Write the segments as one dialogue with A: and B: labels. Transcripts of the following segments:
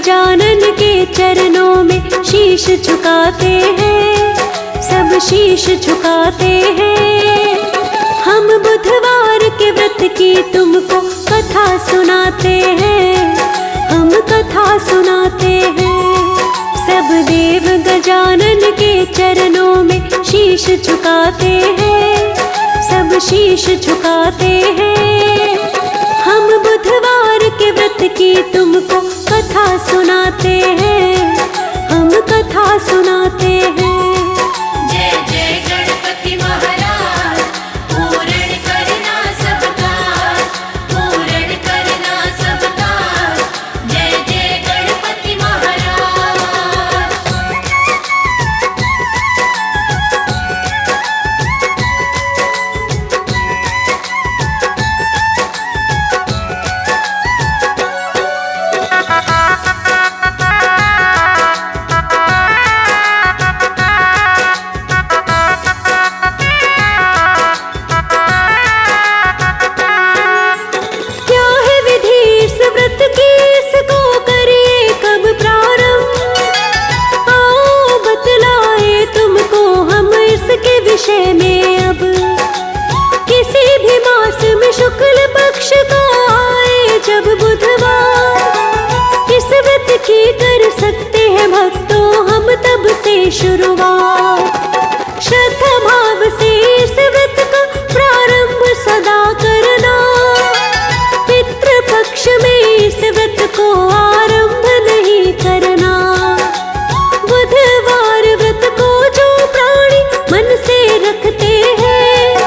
A: गजानन के चरणों में शीश झुकाते हैं, सब शीश झुकाते हैं। हम बुधवार के व्रत की तुमको कथा सुनाते हैं, हम कथा सुनाते हैं। सब देव गजानन के चरणों में शीश झुकाते हैं, सब शीश झुकाते हैं। हम बुधवार के व्रत की तुमको कथा सुनाते हैं, हम कथा सुनाते हैं।
B: जय जय गणपति महाराज, पूर्ण करना सबका, पूर्ण करना सबका। जय जय गणपति महाराज।
A: क्या है विधि इस व्रत की, इसको करिए कब प्रारंभ? आओ बतलाए तुमको हम इसके विषय में अब। किसी भी मास में शुक्ल पक्ष का आए जब बुधवार, इस व्रत की कर सकते हैं भक्तों हम तब से शुरुआत। श्रद्धा भाव से इस व्रत का प्रारंभ सदा करना, पितृ पक्ष में इस व्रत को आरंभ नहीं करना। बुधवार व्रत को जो प्राणी मन से रखते हैं,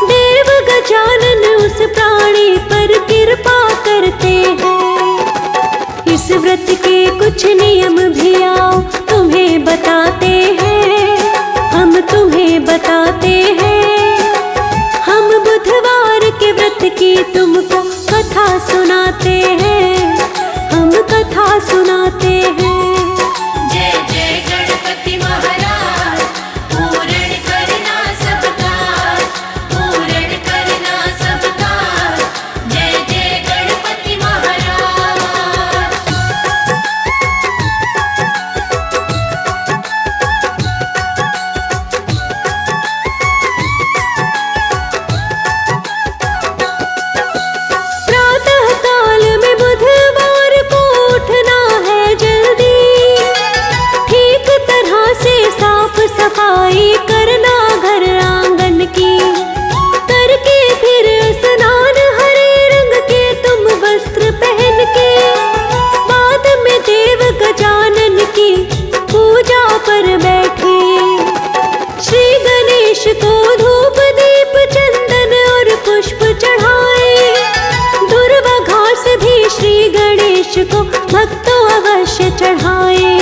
A: देव गजानन उस प्राणी पर कृपा करते हैं। इस व्रत के कुछ नियम भी आओ तुम्हें बताते हैं, हम तुम्हें बताते हैं। हम बुधवार के व्रत की तुमको कथा सुनाते हैं, हम कथा सुनाते हैं।
B: जय जय गणपति महाराज, पूर्ण करना सबका, पूर्ण करना सबका। जय जय गणपति महाराज।
A: प्रातः काल में बुधवार को उठना है जल्दी, ठीक तरह से साफ सफाई करना घर आंगन की। करके फिर स्नान हरे रंग के तुम वस्त्र पहन के, बाद में देव गजानन की पूजा पर बैठे। श्री गणेश को धूप दीप चंदन और पुष्प चढ़ाए। दुर्वा घास भी श्री गणेश को भक्तों अवश्य चढ़ाए।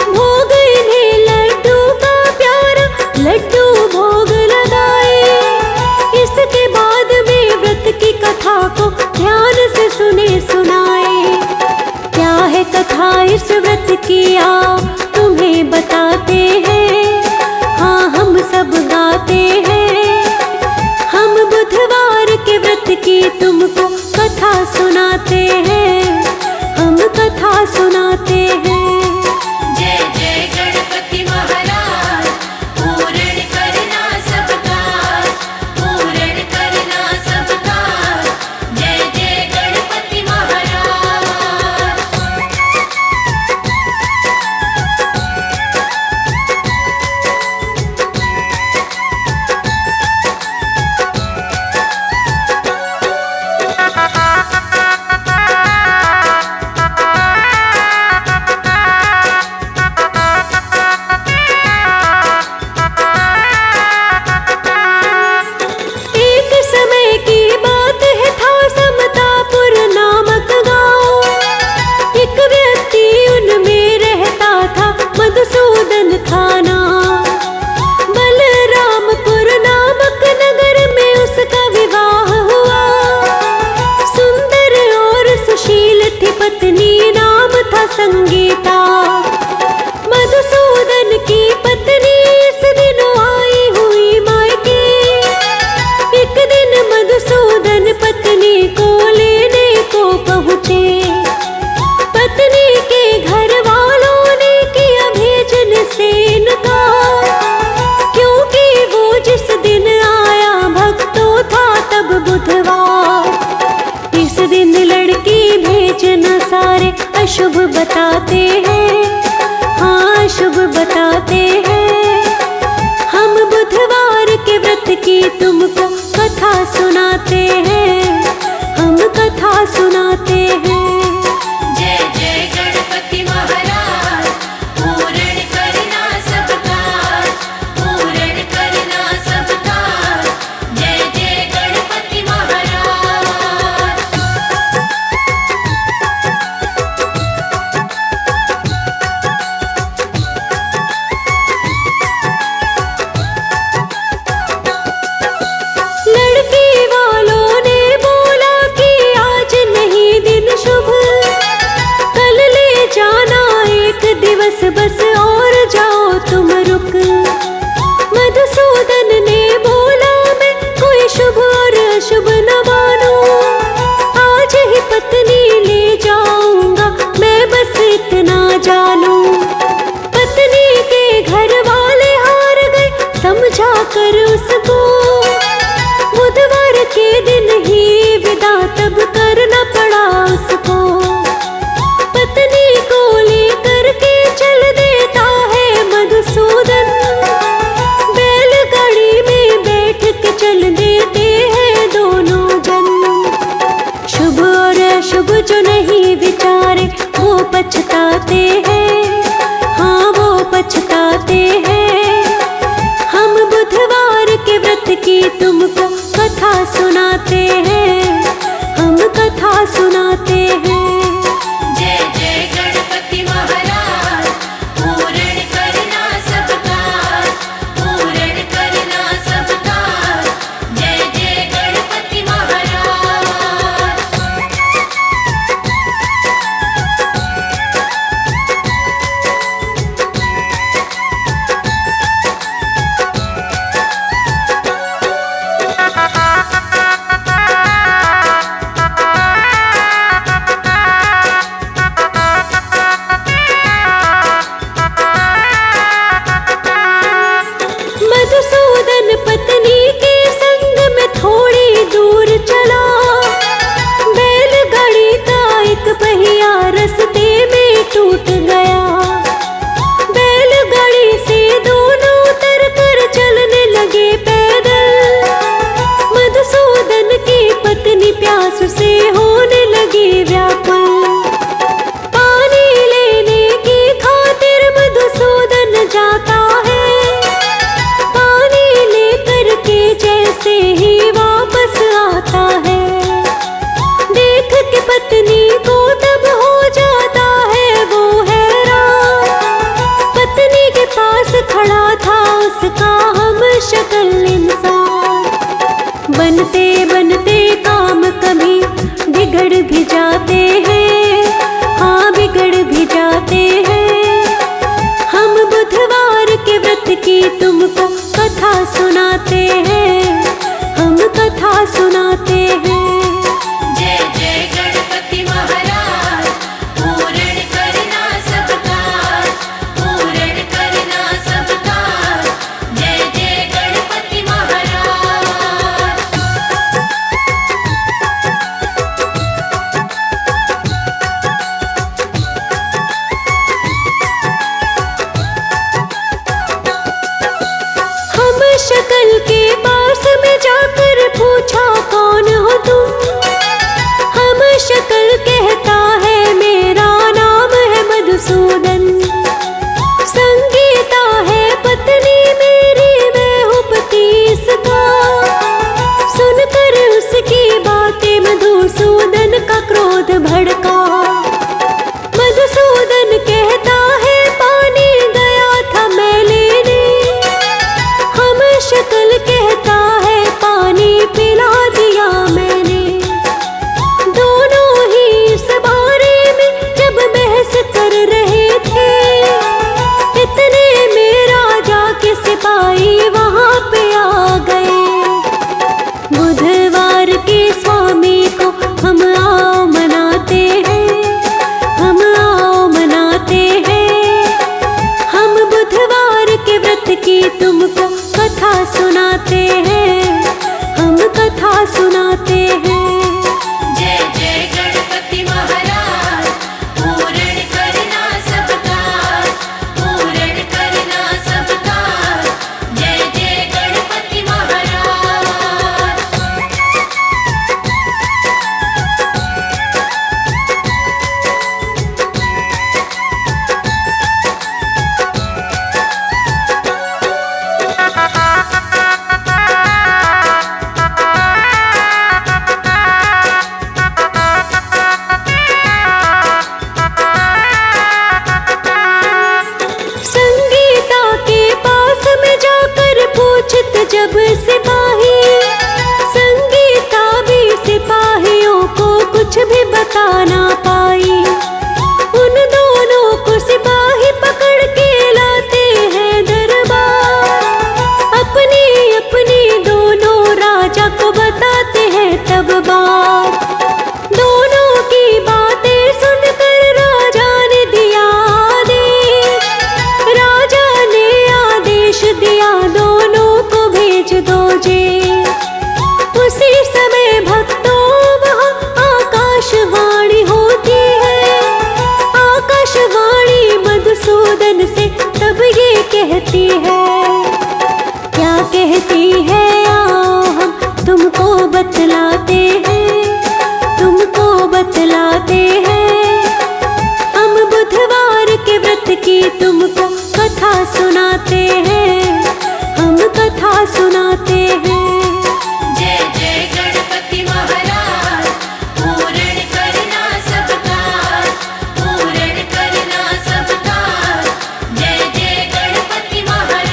A: भोग इन्हें लड्डू का प्यारा, लड्डू भोग लगाए। इसके बाद में व्रत की कथा को ध्यान से सुने सुनाए। क्या है कथा इस व्रत की आओ तुम्हें बताते हैं, हाँ हम सब गाते हैं। हम बुधवार के व्रत की तुमको कथा सुनाते हैं, हम कथा सुनाते हैं।
B: जय जय गणपति महाराज, पूर्ण करना सबका, पूर्ण करना सबका। जय जय गणपति महाराज।
A: बताते हैं, हाँ शुभ बताते हैं। हम बुधवार के व्रत की तुमको कथा सुनाते हैं, हम कथा सुनाते हैं।
B: जय जय गणपति महाराज, पूर्ण करना सब काज, पूर्ण करना सब काज। जय जय गणपति महाराज।
A: लड़की वालों ने बोला कि आज नहीं दिन शुभ, कल ले जाना एक दिवस बस और जाओ तुम रुक। मधुसूदन ने बोला मैं कोई शुभ और अशुभ न मानूं, आज ही पत्नी ले जाऊंगा मैं बस इतना जानूं। पत्नी के घर वाले हार गए समझा कर उसको, बुधवार के दिन ही विदा तब करना पड़ा उसको। पत्नी को लेकर के चल देता है मधुसूदन, बैलगाड़ी में बैठ के चल देते हैं दोनों जन। शुभ और अशुभ जो नहीं विचारे वो पछताते हैं, हाँ वो पछताते हैं। हम बुधवार के व्रत की तुमको कथा सुनाते हैं, हम कथा सुनाते हैं।
B: जय जय गणपति महाराज, पूर्ण करना सब काज, पूर्ण करना सब काज। जय जय गणपति महाराज।
A: मधुसूदन पत्नी के संग में थोड़ी दूर चला, बैलगाड़ी का एक पहिया रास्ते में टूट गया। बैलगाड़ी से दोनों उतर कर चलने लगे पैदल। मधुसूदन की पत्नी प्यास से होने लगी व्याकुल, पानी लेने की खातिर मधुसूदन जाता है। पानी लेकर के जैसे ही वापस आता है, देख के पत्नी को तब हो जाता है वो हैरान। पत्नी के पास खड़ा था उसका हम शक्ल इंसान। बनते बनते काम कभी बिगड़ भी जाते हैं, हाँ बिगड़ भी जाते हैं। हम बुधवार के व्रत की तुमको कथा सुनाते हैं, हम कथा सुनाते हैं।
B: जय जय गणपति महाराज, पूर्ण करना सब काज, पूर्ण करना सब काज। जय जय गणपति महाराज।
A: हम शक्ल के पास में जाकर पूछा कौन हो तुम। हम शक्ल कहता है मेरा नाम है मधुसूदन। संगीता है पत्नी मेरी, मैं हूँ पति इसका। सुनकर उसकी बातें मधुसूदन का क्रोध भड़का। मधुसूदन कहता है पानी गया था मैं लेने, हम शक्ल कहता है पानी पिला दिया मैंने। दोनों ही इस बारे में जब बहस कर रहे थे, इतने में राजा के सिपाही वहां पे आ गए। बुधवार के स्वामी को हम आओ मनाते हैं, हम आओ मनाते हैं। हम बुधवार के व्रत की तुमको कथा सुनाते हैं, हम कथा सुनाते हैं।
B: जय जय गणपति महाराज, पूर्ण करना
A: बतलाते हैं, तुमको बतलाते हैं। हम बुधवार के व्रत की तुमको कथा सुनाते हैं, हम कथा सुनाते हैं।
B: जय जय गणपति महाराज, पूर्ण करना सब काज, पूर्ण करना सब काज। जय जय गणपति महाराज।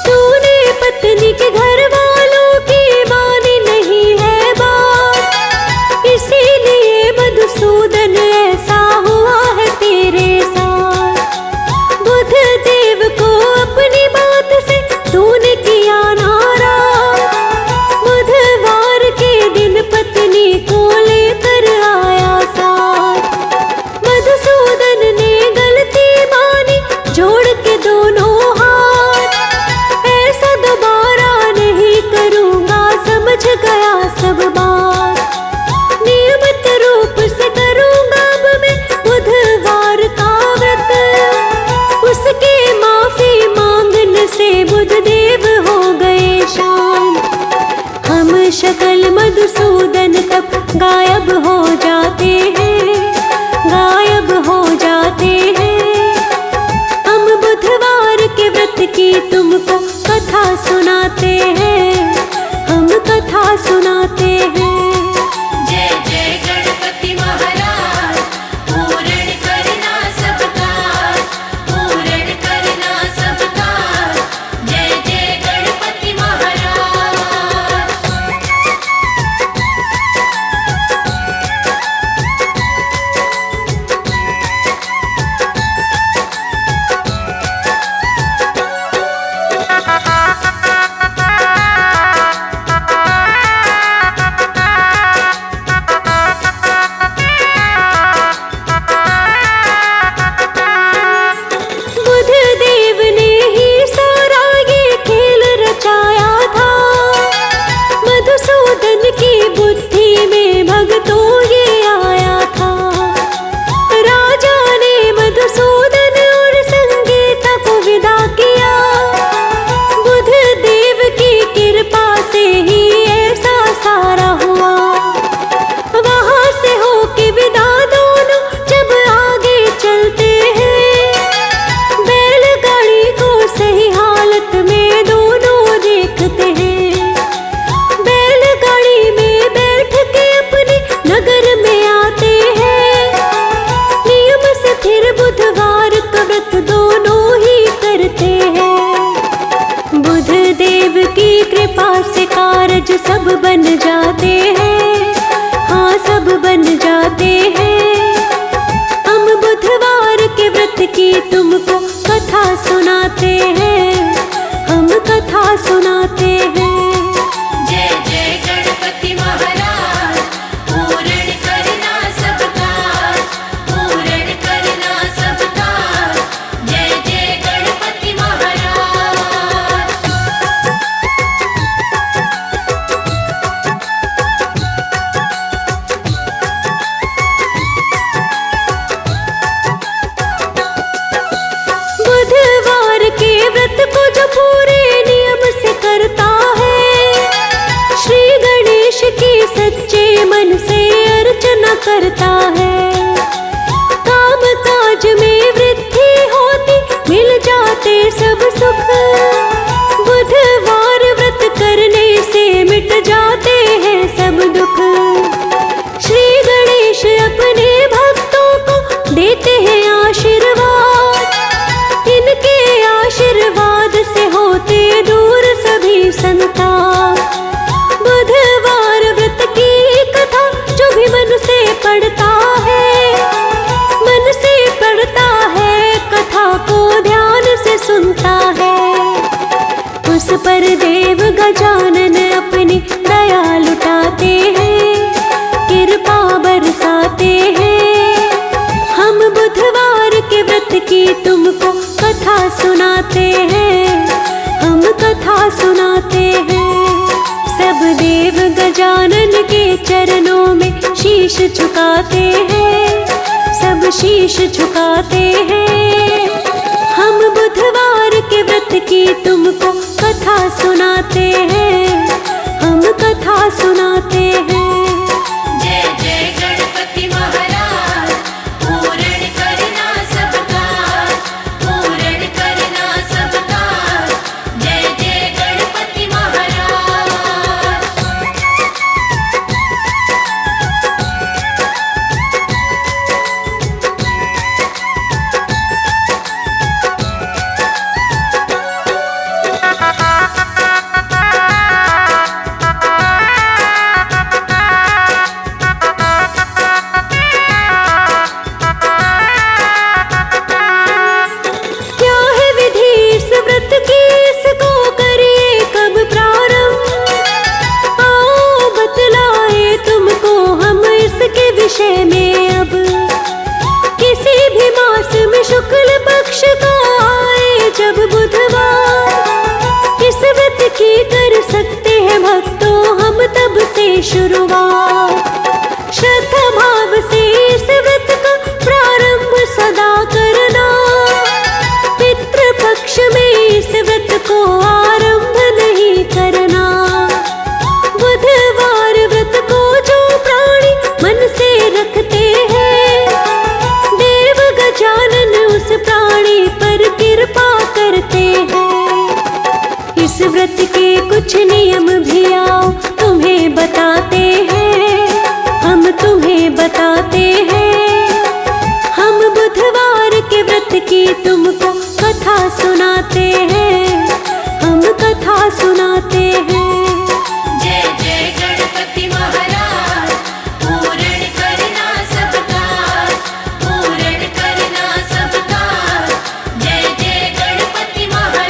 A: तूने पत्नी के घर वालों की मानी नहीं है बात, इसीलिए मधुसूदन ऐसा हुआ है तेरे साथ। बुध देव को अपनी बात से तूने किया नाराज, बुधवार के दिन पत्नी को लेकर आया साथ। मधुसूदन ने गलती मानी, जोड़ के दोनों हाथ, ऐसा दोबारा नहीं करूँगा, समझ गया सब बात। नियमित रूप से करूँगा अब मैं बुधवार का व्रत, उसके माफी मांगने से बुधदेव हो गए शांत। हम शकल मधुसूदन तब गायब हो जाते हैं, गायब हो जाते हैं। हम बुधवार के व्रत की तुमको कथा सुनाते हैं, हम कथा सुनाते हैं।
B: जय जय गणपति महाराज, पूर्ण करना सब काज, पूर्ण करना सब काज। जय जय गणपति महाराज।
A: बुधदेव ने ही सारा ये खेल रचाया था, मधुसूदन की बुद्धि में भगतों ये आया था। राजा ने मधुसूदन और संगीता को विदा किया, बुधदेव की कृपा से ही ऐसा सारा हुआ। वहाँ से होके विदा दोनों जब आगे चलते हैं, बैलगाड़ी को सही हालत में दोनों देखते हैं। बैलगाड़ी में बैठ के अपने नगर में आते हैं, नियम से फिर बुधवार का व्रत दोनों ही करते हैं। बुधदेव की कृपा से कारज सब बन जाते हैं, हाँ सब बन जाते हैं। हम बुधवार के व्रत की तुमको कथा सुनाते हैं, हम कथा सुनाते हैं।
B: जय जय गणपति महाराज, पूर्ण करना सब काज, पूर्ण करना सब काज। जय जय गणपति महाराज।
A: बुधवार के व्रत को जो पूरे नियम से करता है, श्री गणेश की सच्चे मन से अर्चना करता है। काम काज में वृद्धि होती, मिल जाते सब सुख। बुधवार व्रत करने से मिट जाते हैं सब दुख। श्री गणेश अपने भक्तों को देते हैं आशीर्वाद, इनके आशीर्वाद से होते दूर सभी संताप। बुधवार व्रत की कथा जो भी मन से पढ़ता शीश झुकाते हैं, सब शीश झुकाते हैं। हम बुधवार के व्रत की तुमको कथा सुनाते हैं, हम कथा सुनाते हैं।
B: जय जय गणपति महाराज, पूर्ण करना सबका, पूर्ण करना सबका। जय जय गणपति महाराज।
A: क्या है विधि इस व्रत की, इसको करिए कब प्रारंभ? आओ बतलाए तुमको हम इसके विषय में अब। किसी भी मास में शुक्ल पक्ष का आए जब बुधवार, इस व्रत की कर सकते हैं भक्तों हम तब से शुरुआत। श्रद्धा भाव से इस व्रत का प्रारंभ सदा करना, पितृ पक्ष में इस व्रत को आरंभ नहीं करना। बुधवार व्रत को जो प्राणी मन से रखते हैं, देव गजानन उस प्राणी पर कृपा करते हैं। इस व्रत के कुछ नियम भी आओ तुम्हें बताते हैं, हम तुम्हें बताते हैं। हम बुधवार के व्रत की तुमको कथा सुनाते हैं, हम कथा सुनाते हैं।
B: जय जय गणपति महाराज, पूर्ण करना सबका, पूर्ण करना सबका। जय जय गणपति महाराज।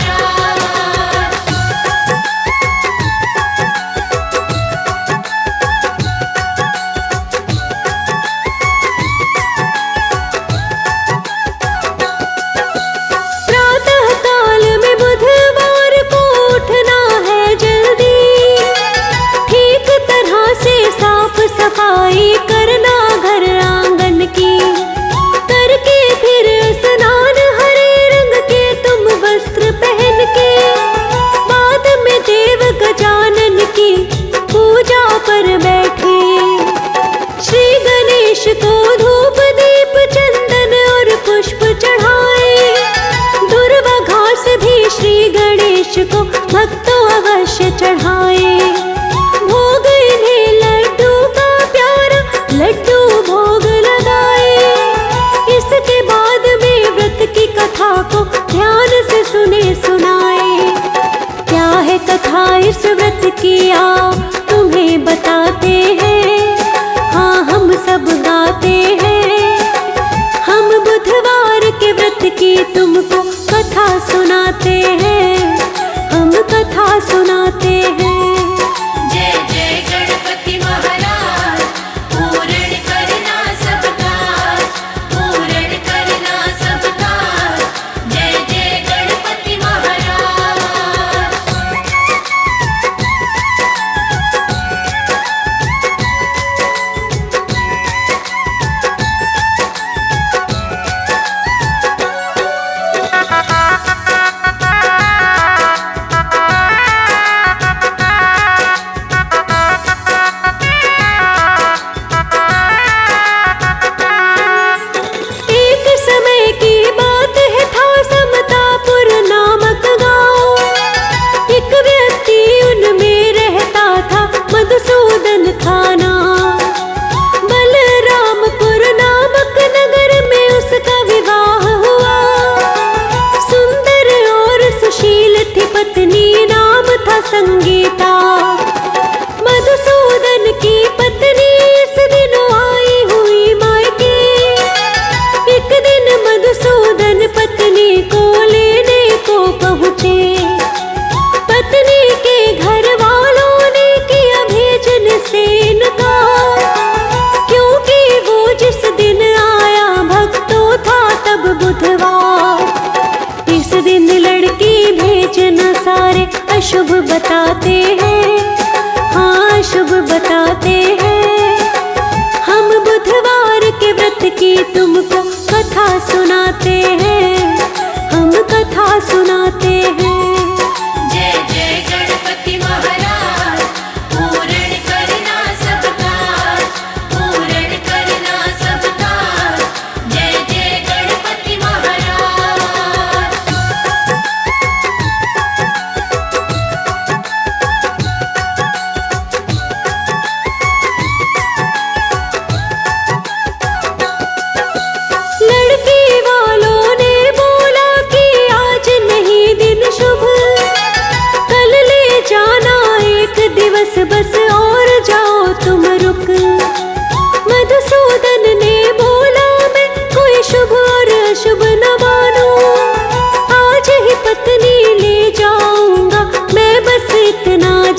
A: प्रातः काल में बुधवार को उठना है जल्दी, ठीक तरह से साफ सफाई करना घर आंगन की। करके फिर स्नान हरे रंग के तुम वस्त्र पहन के, बाद में देव गजानन की पूजा पर बैठे। श्री गणेश को धूप दीप चंदन और पुष्प चढ़ाए। दुर्वा घास भी श्री गणेश को भक्तों अवश्य चढ़ाए। भोग इन्हें लड्डू का प्यारा लड्डू भोग लगाए। इसके बाद में व्रत की कथा को ध्यान से सुने सुनाए। क्या है कथा इस व्रत की आओ तुम्हें बताते हैं, हाँ हम सब गाते हैं। हम बुधवार के व्रत की तुमको कथा सुनाते हैं, हम कथा सुनाते हैं।
B: जय जय गणपति महाराज, पूर्ण करना सबका, पूर्ण करना सबका। जय जय गणपति महाराज।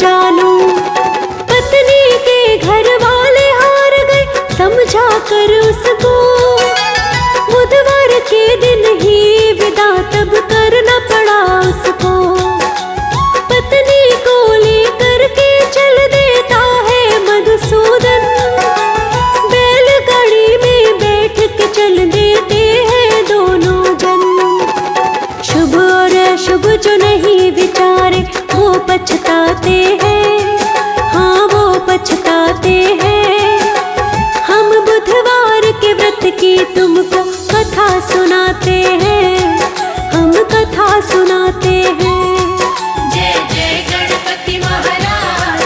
A: जानू। पत्नी के घर वाले हार गए समझा कर उसको, बुधवार के दिन ही विदा तब करना पड़ा उसको। पत्नी को लेकर के चल देता है मधुसूदन, बैलगाड़ी में बैठ के चल देते हैं दोनों जन। शुभ और अशुभ जो नहीं विचारे वो पछताते हैं, हाँ वो पछताते हैं। हम बुधवार के व्रत की तुमको कथा सुनाते हैं, हम कथा सुनाते हैं।
B: जय जय गणपति महाराज,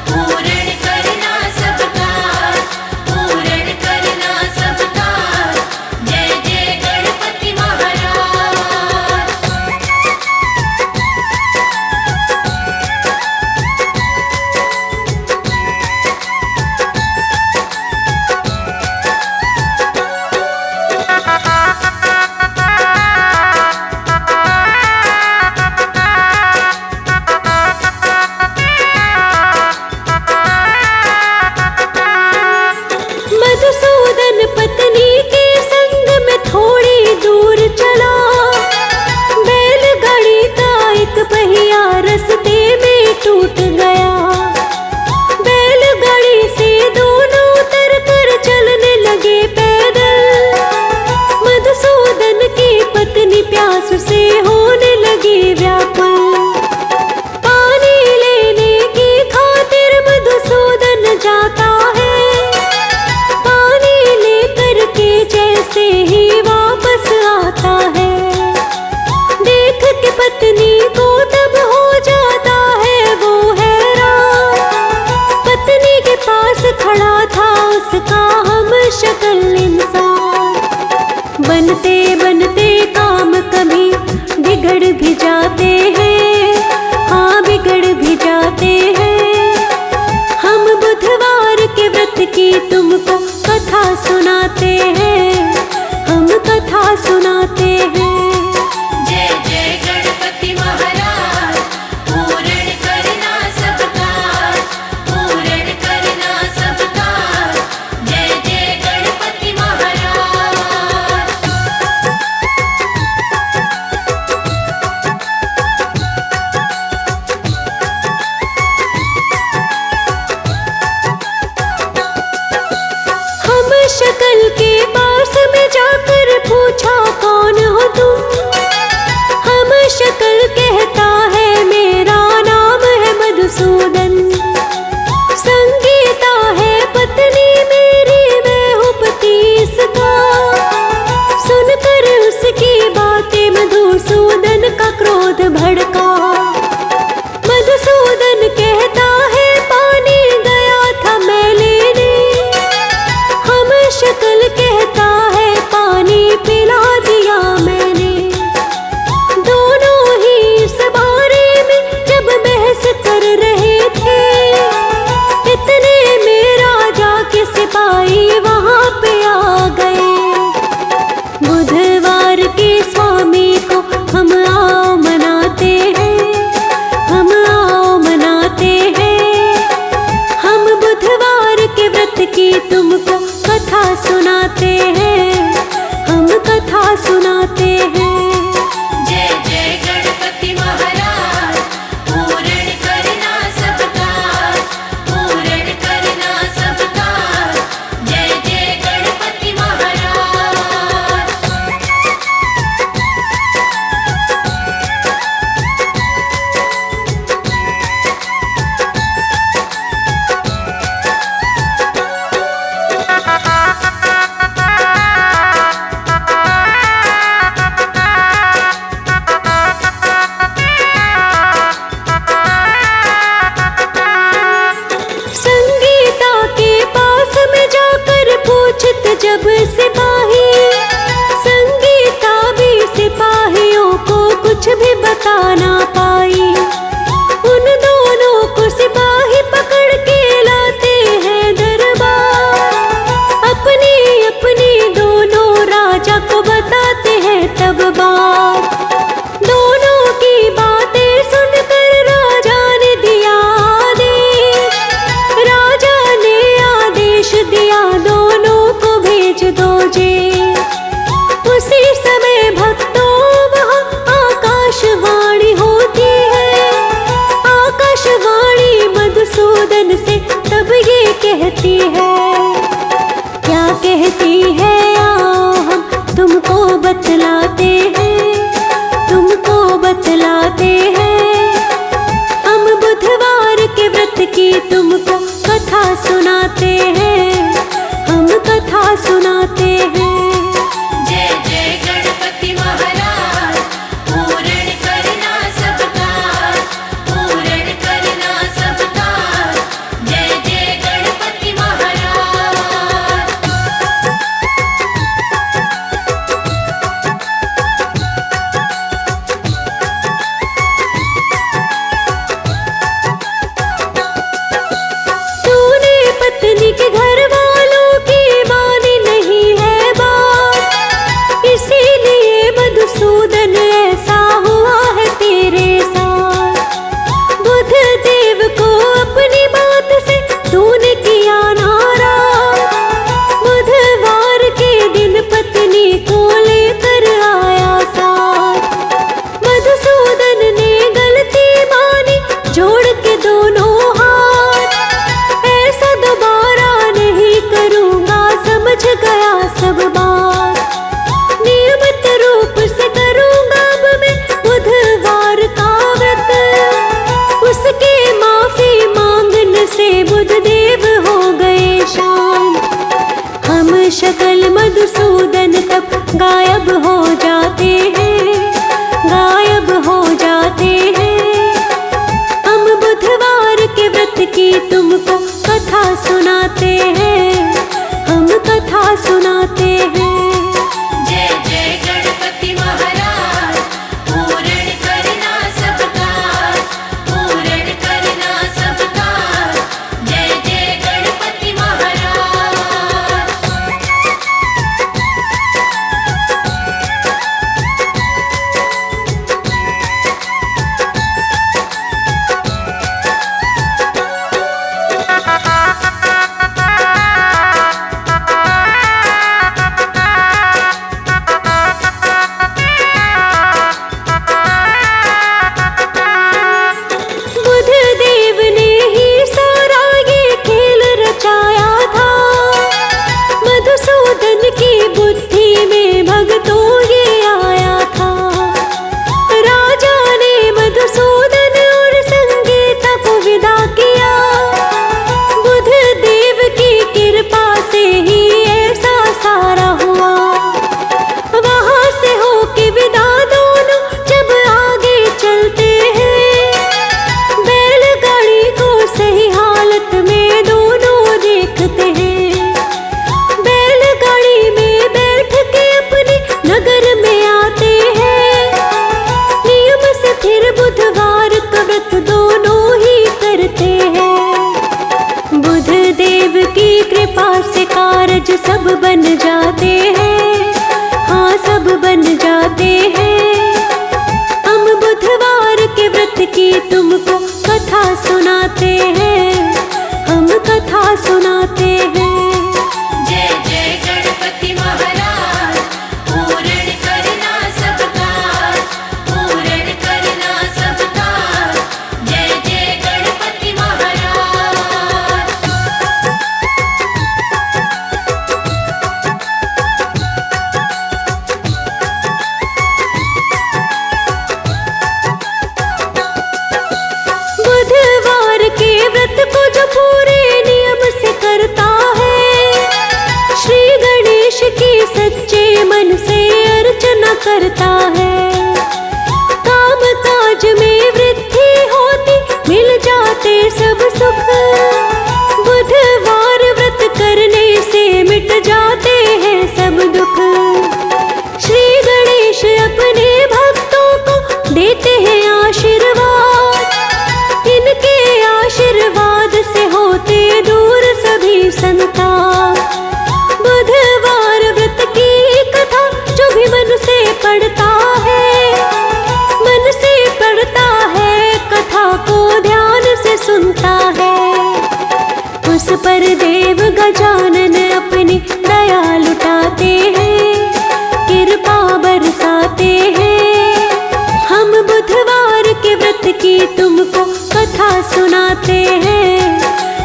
B: पूर्ण करना सब काज, पूर्ण करना सब काज। जय जय गणपति महाराज।
A: मधुसूदन पत्नी के संग में थोड़ी दूर चला, बैलगाड़ी का एक पहिया रास्ते में टूट गया। बैलगाड़ी से दोनों उतर कर चलने लगे पैदल। मधुसूदन की पत्नी प्यास से होने लगी व्याकुल। पानी लेने की खातिर मधुसूदन जाता है, पानी लेकर के जैसे ही वापस आता है, देख के पत्नी को तब हो जाता है वो हैरान। पत्नी के पास खड़ा था उसका हम शक्ल इंसान। बनते बनते काम कभी बिगड़ भी जाते हैं, हाँ बिगड़ भी जाते हैं। हम बुधवार के व्रत की तुमको कथा सुनाते हैं, हम कथा सुनाते हैं।
B: जय जय गणपति महाराज, पूर्ण करना सब काज, पूर्ण करना सब काज। जय जय गणपति महाराज।
A: हम शक्ल के पास में जाकर पूछा कौन हो तुम। हम शक्ल कहता है मेरा नाम है मधुसूदन। संगीता है पत्नी मेरी, मैं हूँ पति इसका। सुनकर उसकी बातें मधुसूदन का क्रोध भड़का। मधुसूदन कहता है पानी गया था मैं लेने, हम शक्ल कहता है पानी पिला दिया मैंने। दोनों ही इस बारे में जब बहस कर रहे थे, इतने में राजा के सिपाही वहां पे आ गए। बुधवार के स्वामी को हम आओ मनाते हैं, हम आओ मनाते हैं। हम बुधवार के व्रत की तुमको कथा सुनाते हैं, हम कथा सुनाते हैं।
B: जय जय गणपति महाराज, पूर्ण करना सब काज, पूर्ण करना सब काज। जय जय गणपति महाराज।
A: संगीता के पास में जाकर पूछत जब सिपाही, संगीता भी सिपाहियों को कुछ भी बता ना पाई। उन दोनों को सिपाही पकड़ के लाते हैं दरबार। अपनी अपनी दोनों राजा को बताते हैं तब बात। दोनों की बातें सुनकर राजा ने दिया दोजे। उसी समय भक्तों वहाँ आकाशवाणी होती है। आकाशवाणी मधुसूदन से तब ये कहती है, क्या कहती है आओ हम तुमको बतलाते हैं, तुमको बतलाते हैं। हम बुधवार के व्रत की तुमको कथा सुनाते हैं, हम कथा सुनाते हैं।
B: जय जय गणपति महाराज, पूर्ण करना सब काज, पूर्ण करना सब काज। जय जय गणपति महाराज।
A: तूने पत्नी के घर वालों की मानी नहीं है बात, इसीलिए मधुसूदन ऐसा हुआ है तेरे साथ। बुध देव को अपनी बात से तूने किया नाराज। बुधवार के दिन पत्नी को लेकर आया साथ। मधुसूदन ने गलती मानी, जोड़ के दोनों हाथ। ऐसा दोबारा नहीं करूँगा, समझ गया सब बात। नियमित रूप से करूँगा अब मैं बुधवार का व्रत। उसके माफी मांगने से बुधदेव हो गए शांत। हम शकल मधुसूदन तब गायब हो जाते हैं, गायब हो जाते हैं। हम बुधवार के व्रत की तुमको कथा सुनाते हैं, हम कथा सुनाते हैं।
B: जय जय गणपति महाराज, पूर्ण करना सब काज, पूर्ण करना सब काज। जय जय गणपति महाराज।
A: बुधदेव ने ही सारा ये खेल रचाया था। मधुसूदन की बुद्धि में भगतों ये आया था। राजा ने मधुसूदन और संगीता को विदा किया। बुधदेव की कृपा से ही ऐसा सारा हुआ। वहाँ से होके विदा दोनों जब आगे चलते हैं, बैलगाड़ी को सही हालत में दोनों देखते हैं। बैलगाड़ी में बैठ के अपने नगर में आते हैं। नियम से फिर बुधवार का व्रत दोनों ही करते हैं। बुधदेव की कृपा से कारज सब बन जाते हैं, हाँ सब बन जाते हैं। हम बुधवार के व्रत की तुमको कथा सुनाते हैं, हम कथा सुनाते हैं।
B: जय जय गणपति महाराज, पूर्ण करना सब काज, पूर्ण करना सब काज। जय जय गणपति महाराज।
A: बुधवार के व्रत को जो पूरे नियम से करता है, श्री गणेश की सच्चे मन से अर्चना करता है। काम काज में वृद्धि होती, मिल जाते सब सुख। बुधवार व्रत करने से मिट जाते हैं सब दुख। श्री गणेश अपने भक्तों को देते हैं आशीर्वाद। इनके आशीर्वाद से होते दूर सभी संताप। बुधवार व्रत की कथा जो भी मन से पढ़ता है, सुनाते हैं,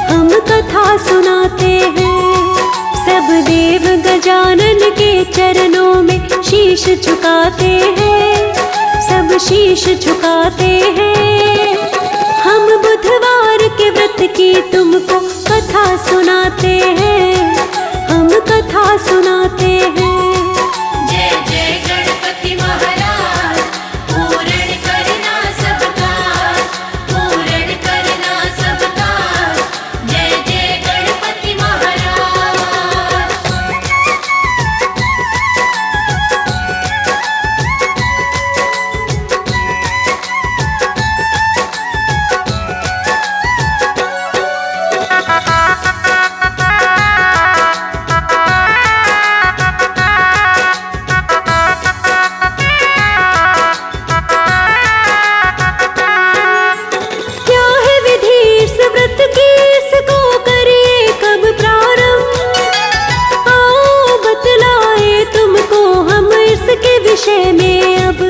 A: हम कथा सुनाते हैं। सब देव गजानन के चरणों में शीश झुकाते हैं, सब शीश झुकाते हैं। हम बुधवार के व्रत की तुमको कथा सुनाते हैं, हम कथा सुनाते हैं।
B: जय जय गणपति महाराज, पूर्ण करना सब काज, पूर्ण करना सब काज। जय जय गणपति महाराज।
A: क्या है विधि इस व्रत की, इसको करिए कब प्रारंभ? आओ बतलाए तुमको हम इसके विषय में अब।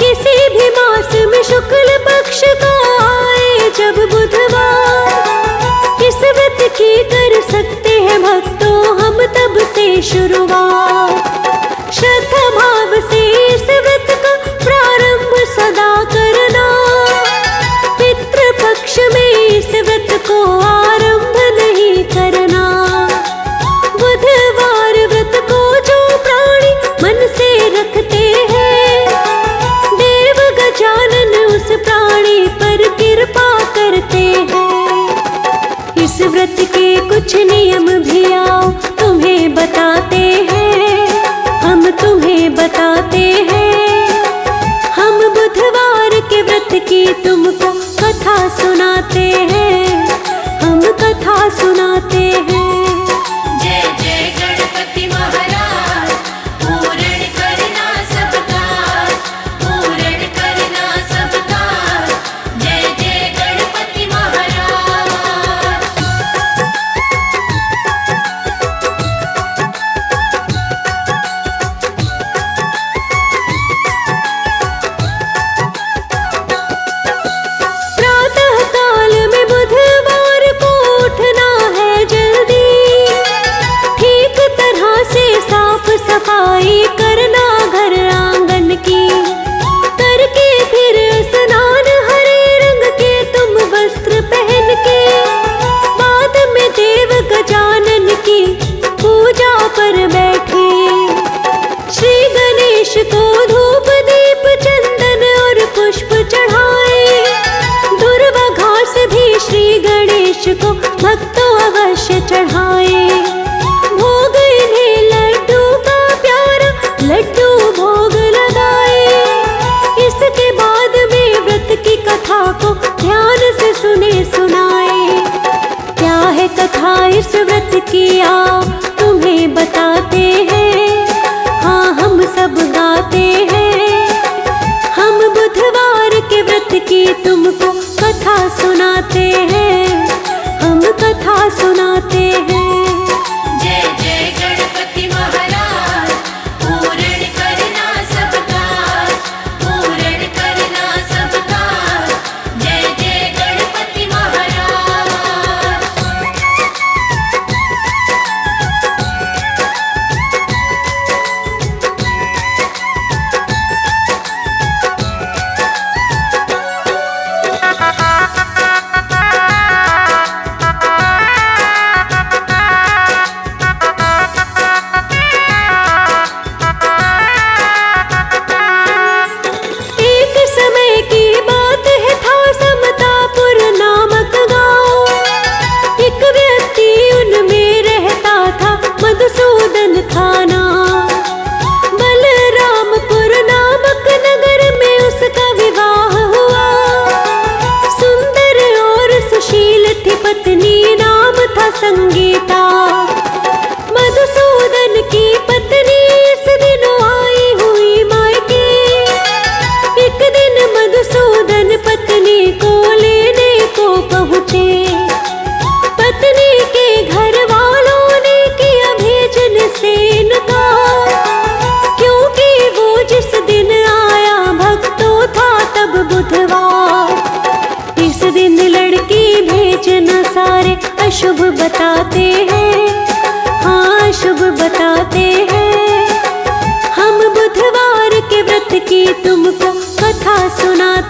A: किसी भी मास में शुक्ल पक्ष का आए जब बुधवार, इस व्रत की कर सकते हैं भक्तों हम तब से शुरुआत। श्रद्धा भाव से इस व्रत का प्रारंभ सदा करना, पितृ पक्ष में इस व्रत को आरंभ नहीं करना। बुधवार व्रत को जो प्राणी मन से रखते हैं, देव गजानन उस प्राणी पर कृपा करते हैं। इस व्रत के कुछ नियम भी आओ तुम्हें बताते हैं, हम तुम्हें बताते हैं। हम बुधवार के व्रत की तुमको कथा सुनाते हैं, हम कथा सुनाते हैं।
B: जय जय गणपति महाराज, पूर्ण करना सब काज, पूर्ण करना सब काज। जय जय गणपति महाराज।
A: प्रातः काल में बुधवार को उठना है जल्दी, ठीक तरह से साफ सफाई करना घर आंगन की। करके फिर स्नान हरे रंग के तुम वस्त्र पहन के, बाद में देव गजानन की पूजा पर बैठे। श्री गणेश को धूप दीप चंदन और पुष्प चढ़ाए। दुर्वा घास भी श्री गणेश को भक्तों अवश्य चढ़ाए। भोग इन्हें लड्डू का प्यारा लड्डू भोग लगाए। इसके बाद में व्रत की कथा को ध्यान से सुने सुनाए। क्या है कथा इस व्रत की आओ तुम्हें बताते हैं, हाँ हम सब गाते हैं। हम बुधवार के व्रत की तुमको कथा सुनाते हैं, हम कथा सुनाते हैं।
B: जय जय गणपति महाराज, पूर्ण करना सब काज, पूर्ण करना सब काज। जय जय गणपति महाराज।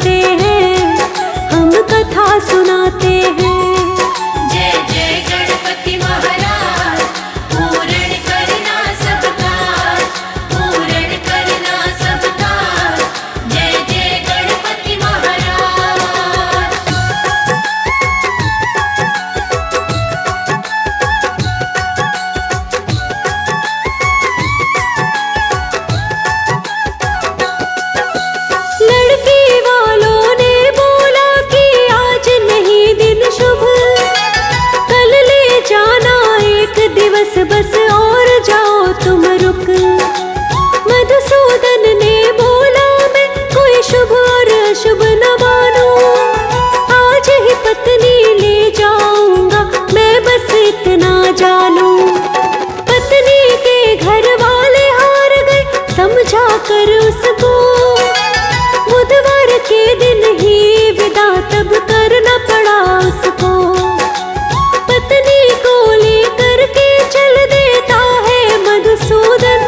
A: सुनाते हैं, हम कथा सुनाते हैं।
B: जय जय गणपति महाराज, पूर्ण करना सब काज, पूर्ण करना सब काज। जय जय गणपति महाराज।
A: लड़की वालों ने बोला कि आज नहीं दिन शुभ, कल ले जाना एक दिवस बस और जाओ तुम रुक। मधुसूदन ने बोला मैं कोई शुभ और अशुभ न मानूं, आज ही पत्नी ले जाऊंगा मैं बस इतना जानूं। पत्नी के घर वाले हार गए समझा कर उसको, बुधवार के दिन ही विदा तब करना पड़ा उसको। पत्नी को लेकर के चल देता है मधुसूदन,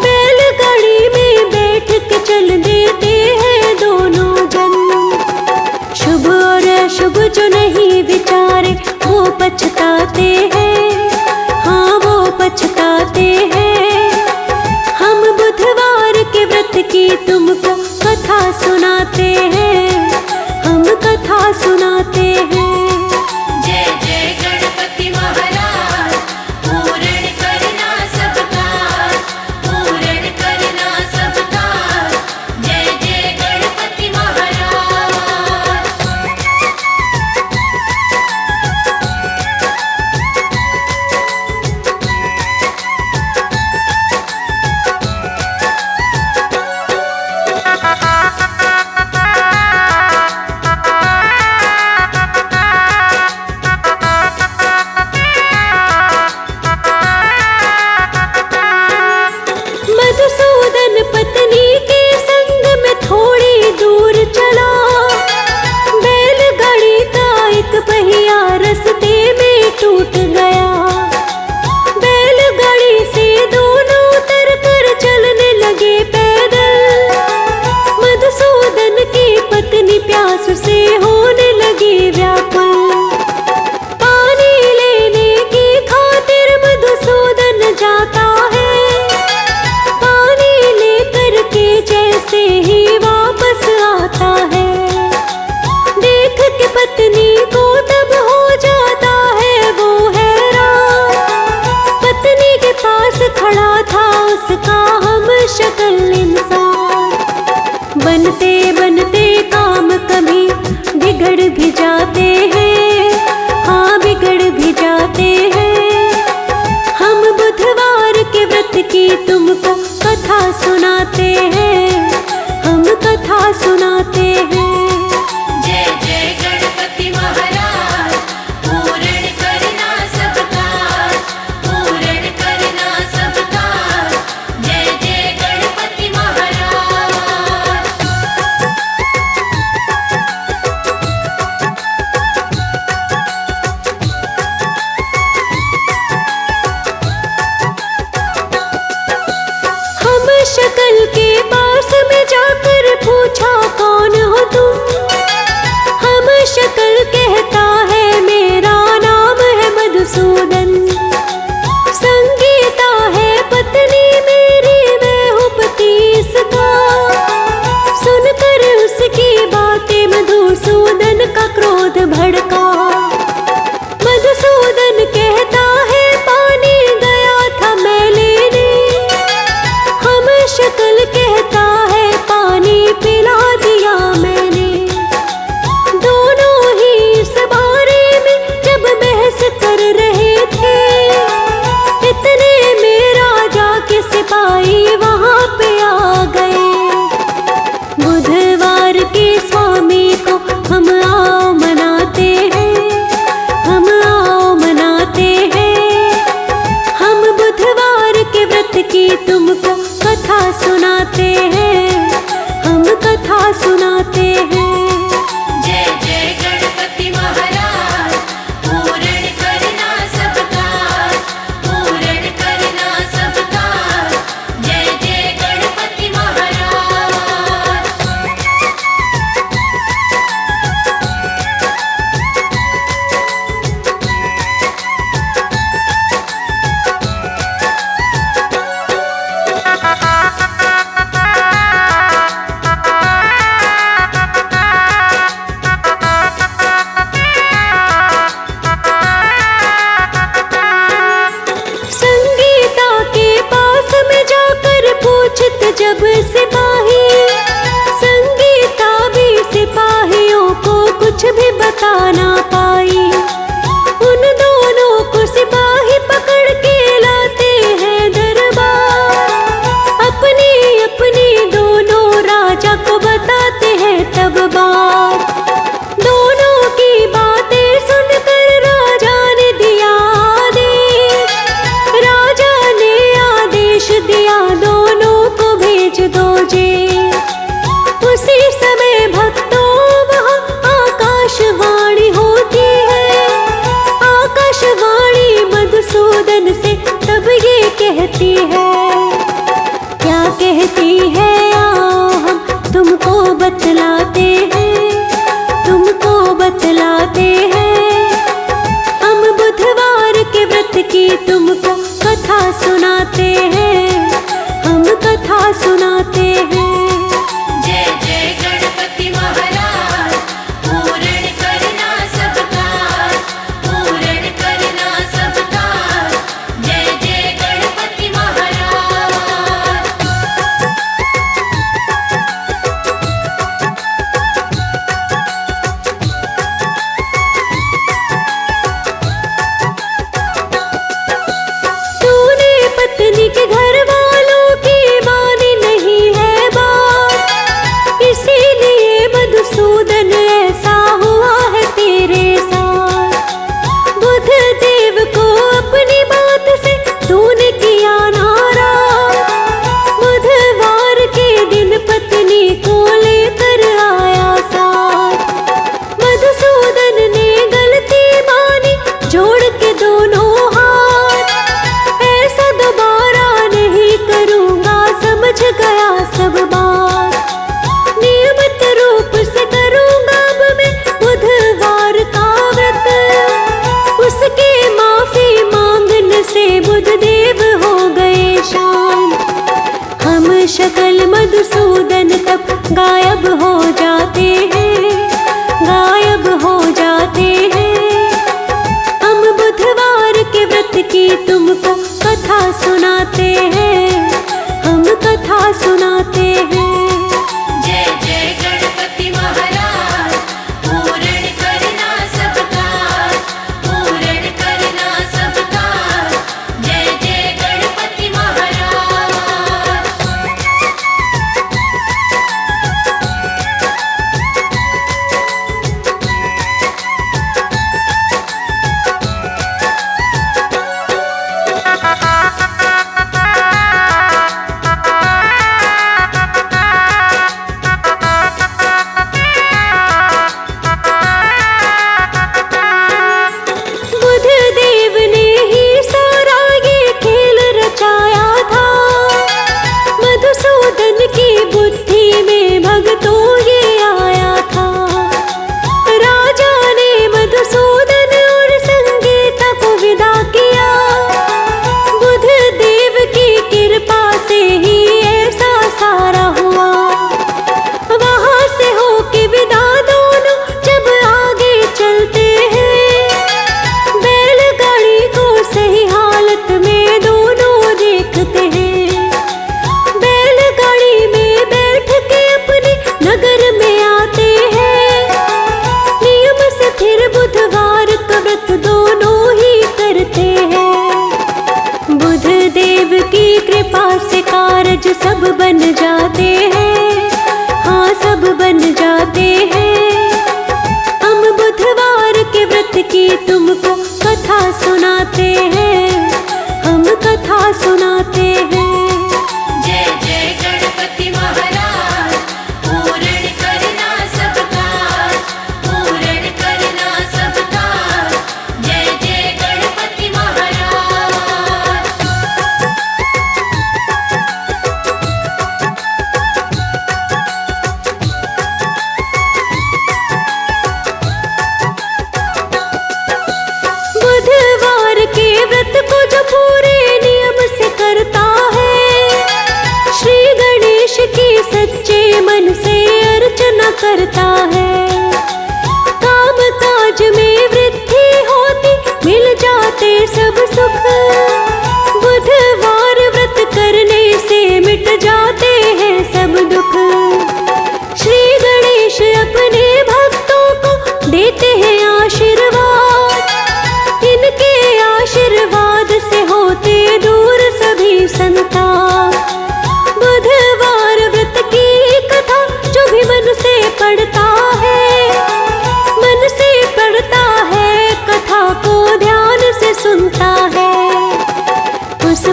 A: बैलगाड़ी में बैठ के चल देते हैं दोनों जन। शुभ और अशुभ जो नहीं विचारे वो पछताते हैं, हाँ वो पछताते हैं। हम बुधवार के व्रत की तुमको कथा सुनाते हैं, हम कथा सुनाते हैं।
B: जय जय गणपति महाराज, पूर्ण करना सब काज, पूर्ण करना सब काज। जय जय गणपति महाराज।
A: मधुसूदन पत्नी के संग में थोड़ी दूर चला, बैलगाड़ी का एक पहिया रास्ते में टूट गया। बैलगाड़ी से दोनों उतर कर चलने लगे पैदल। मधुसूदन की पत्नी प्यास से होने लगी व्याकुल, पानी लेने की खातिर मधुसूदन जाता है। पानी लेकर के जैसे ही वापस आता है, देख के पत्नी को तब हो जाता है वो हैरान। पत्नी के पास खड़ा था उसका हम शक्ल इंसान। बनते बनते काम कभी बिगड़ भी जाते हैं, हाँ बिगड़ भी जाते हैं। हम बुधवार के व्रत की तुमको कथा सुनाते हैं, हम कथा सुनाते हैं।
B: जय जय गणपति महाराज, पूर्ण करना सब काज, पूर्ण करना सब काज। जय जय गणपति महाराज।
A: हम शक्ल के पास में जाकर पूछा कौन हो तुम। हम शक्ल कहता है मेरा नाम है मधुसूदन। संगीता है पत्नी मेरी, मैं हूँ पति इसका। सुनकर उसकी बातें मधुसूदन का क्रोध भड़का। मधुसूदन कहता है पानी गया था मैं लेने, हम शक्ल कहता है पानी पिला दिया मैंने। दोनों ही इस बारे में जब बहस कर रहे थे, इतने में राजा के सिपाही वहां पे आ गए। बुधवार के स्वामी को हम आओ मनाते हैं, हम आओ मनाते हैं। हम बुधवार के व्रत की तुमको कथा सुनाते हैं, हम कथा सुनाते हैं।
B: जय जय गणपति महाराज, पूर्ण करना सब काज, पूर्ण करना सब काज। जय जय गणपति महाराज।
A: बता ना पाई। उन दोनों को सिपाही पकड़ के लाते हैं दरबार। अपनी अपनी दोनों राजा को बताते हैं तब बात। दोनों की बातें सुनकर राजा ने दिया आदेश। राजा ने आदेश दिया दोनों को भेज दो जेल। उसी समय भक्तों वहाँ आकाशवाणी होती है। आकाशवाणी मधुसूदन से तब ये कहती है। क्या कहती है आओ हम तुमको बतलाते हैं, तुमको बतलाते हैं। हम बुधवार के व्रत की तुमको कथा सुनाते हैं, हम कथा सुनाते हैं।
B: जय जय गणपति महाराज, पूर्ण करना सब काज, पूर्ण करना सब काज। जय जय गणपति महाराज।
A: तूने पत्नी के घर वालों की मानी नहीं है बात। इसीलिए मधुसूदन ऐसा हुआ है तेरे साथ। बुध देव को अपनी बात से तूने किया नाराज। बुधवार के दिन पत्नी को लेकर आया साथ। मधुसूदन ने गलती मानी जोड़ के दोनों हाथ। ऐसा दोबारा नहीं करूँगा, समझ गया सब बात। नियमित रूप से करूँगा अब मैं बुधवार का व्रत। उसके माफी मांगने से बुधदेव हो गए शांत। हम शकल मधुसूदन तब गायब हो जाते हैं, गायब हो जाते हैं। हम बुधवार के व्रत की तुमको कथा सुनाते हैं, हम कथा सुनाते हैं।
B: जय जय गणपति महाराज, पूर्ण करना सब काज, पूर्ण करना सब काज। जय जय गणपति महाराज।
A: बुधदेव ने ही सारा ये खेल रचाया था। मधुसूदन की बुद्धि में भगतों ये आया था। राजा ने मधुसूदन और संगीता को विदा किया। बुधदेव की कृपा से ही ऐसा सारा हुआ। वहाँ से होके विदा दोनों जब आगे चलते हैं। बैलगाड़ी को सही हालत में दोनों देखते हैं। बैलगाड़ी में बैठ के अपने नगर में आते हैं। नियम से फिर बुधवार का व्रत दोनों ही करते हैं। बुधदेव की कृपा से कारज सब बन जाते हैं, हाँ सब बन जाते हैं। हम बुधवार के व्रत की तुमको कथा सुनाते हैं, हम कथा सुनाते हैं।
B: जय जय गणपति महाराज, पूर्ण करना सब काज, पूर्ण करना सब काज। जय जय गणपति महाराज।
A: बुधवार के व्रत को जो पूरे नियम से करता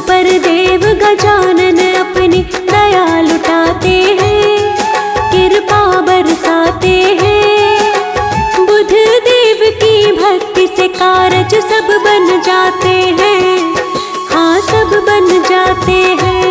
A: पर देव गजानन अपनी दया लुटाते हैं, कृपा बरसाते हैं। बुध देव की भक्ति से कारज सब बन जाते हैं, हाँ सब बन जाते हैं।